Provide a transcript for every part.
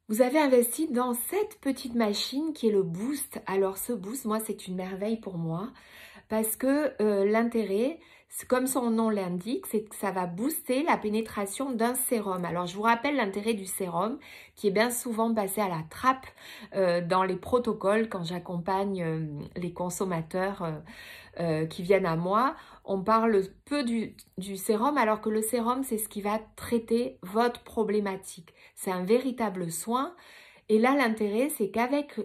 Vous avez investi dans cette petite machine qui est le Boost. Alors ce Boost, moi, c'est une merveille pour moi parce que l'intérêt, comme son nom l'indique, c'est que ça va booster la pénétration d'un sérum. Alors je vous rappelle l'intérêt du sérum qui est bien souvent passé à la trappe dans les protocoles quand j'accompagne les consommateurs qui viennent à moi. On parle peu du sérum alors que le sérum, c'est ce qui va traiter votre problématique. C'est un véritable soin. Et là, l'intérêt, c'est qu'avec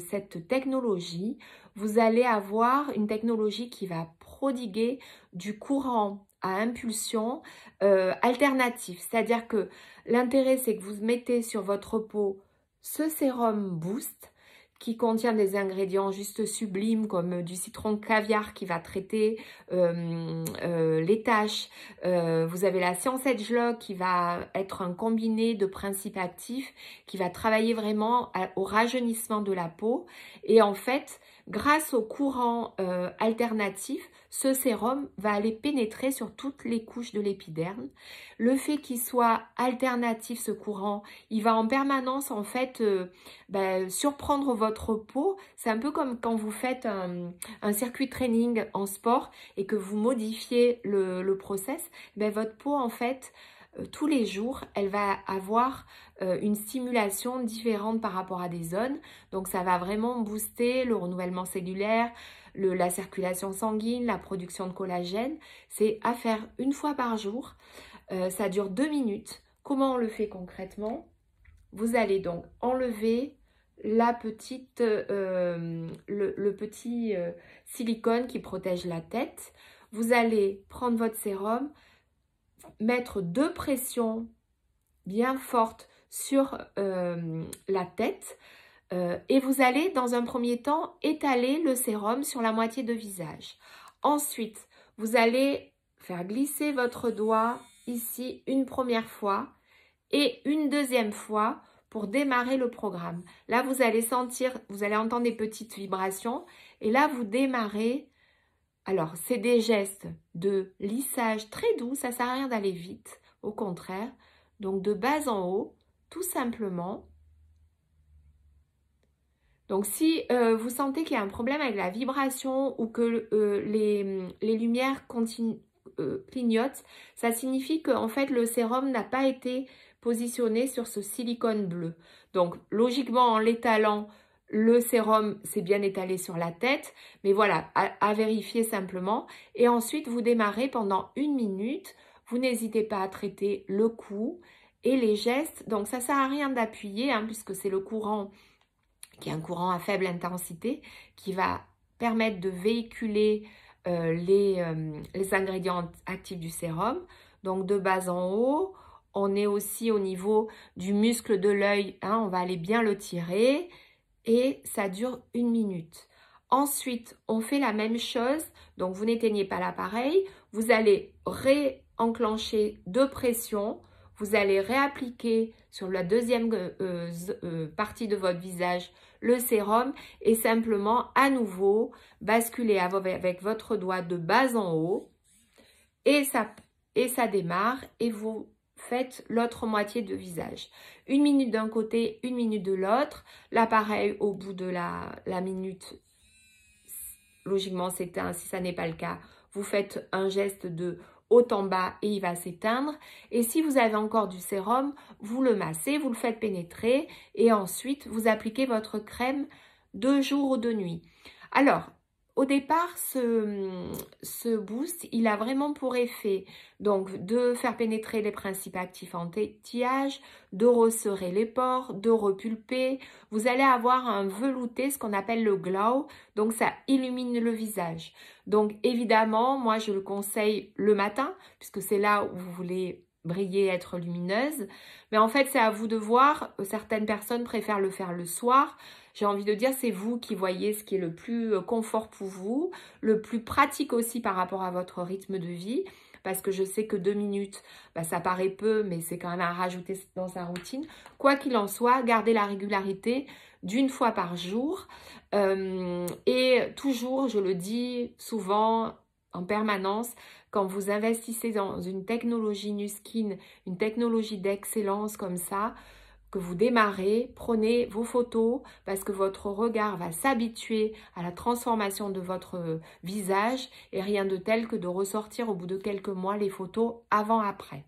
cette technologie, vous allez avoir une technologie qui va prodiguer du courant à impulsion alternatif. C'est-à-dire que l'intérêt, c'est que vous mettez sur votre peau ce sérum Boost qui contient des ingrédients juste sublimes comme du citron caviar qui va traiter les taches. Vous avez la Science Edgelog qui va être un combiné de principes actifs qui va travailler vraiment au rajeunissement de la peau. Et en fait, grâce au courant alternatif, ce sérum va aller pénétrer sur toutes les couches de l'épiderme. Le fait qu'il soit alternatif, ce courant, il va en permanence en fait surprendre votre peau. C'est un peu comme quand vous faites un circuit training en sport et que vous modifiez le process. Votre peau en fait, tous les jours, elle va avoir une stimulation différente par rapport à des zones. Donc, ça va vraiment booster le renouvellement cellulaire, la circulation sanguine, la production de collagène. C'est à faire une fois par jour. Ça dure 2 minutes. Comment on le fait concrètement? Vous allez donc enlever le petit silicone qui protège la tête. Vous allez prendre votre sérum, mettre 2 pressions bien fortes sur la tête et vous allez dans un premier temps étaler le sérum sur la moitié de visage. Ensuite, vous allez faire glisser votre doigt ici une première fois et une deuxième fois pour démarrer le programme. Là, vous allez sentir, vous allez entendre des petites vibrations et là, vous démarrez. Alors, c'est des gestes de lissage très doux, ça ne sert à rien d'aller vite, au contraire. Donc, de bas en haut, tout simplement. Donc, si vous sentez qu'il y a un problème avec la vibration ou que les lumières clignotent, ça signifie qu'en fait, le sérum n'a pas été positionné sur ce silicone bleu. Donc, logiquement, en l'étalant, le sérum s'est bien étalé sur la tête, mais voilà, à vérifier simplement. Et ensuite, vous démarrez pendant 1 minute. Vous n'hésitez pas à traiter le cou et les gestes. Donc, ça ne sert à rien d'appuyer, hein, puisque c'est le courant qui est un courant à faible intensité, qui va permettre de véhiculer les ingrédients actifs du sérum. Donc, de bas en haut, on est aussi au niveau du muscle de l'œil, hein, on va aller bien le tirer et ça dure 1 minute. Ensuite, on fait la même chose, donc vous n'éteignez pas l'appareil, vous allez réenclencher 2 pressions, vous allez réappliquer sur la deuxième partie de votre visage le sérum et simplement à nouveau basculer avec votre doigt de bas en haut et ça démarre et vous faites l'autre moitié de visage. 1 minute d'un côté, 1 minute de l'autre. L'appareil au bout de la minute, logiquement s'éteint. Si ça n'est pas le cas, vous faites un geste de haut en bas et il va s'éteindre. Et si vous avez encore du sérum, vous le massez, vous le faites pénétrer et ensuite vous appliquez votre crème de jour ou de nuit. Alors, au départ, ce boost, il a vraiment pour effet donc de faire pénétrer les principes actifs anti-âge, de resserrer les pores, de repulper. Vous allez avoir un velouté, ce qu'on appelle le glow, donc ça illumine le visage. Donc évidemment, moi je le conseille le matin, puisque c'est là où vous voulez briller, être lumineuse. Mais en fait, c'est à vous de voir. Certaines personnes préfèrent le faire le soir. J'ai envie de dire, c'est vous qui voyez ce qui est le plus confort pour vous, le plus pratique aussi par rapport à votre rythme de vie. Parce que je sais que 2 minutes, ça paraît peu, mais c'est quand même à rajouter dans sa routine. Quoi qu'il en soit, gardez la régularité d'1 fois par jour. Et toujours, je le dis souvent, en permanence, quand vous investissez dans une technologie Nu Skin, une technologie d'excellence comme ça, que vous démarrez, prenez vos photos parce que votre regard va s'habituer à la transformation de votre visage et rien de tel que de ressortir au bout de quelques mois les photos avant-après.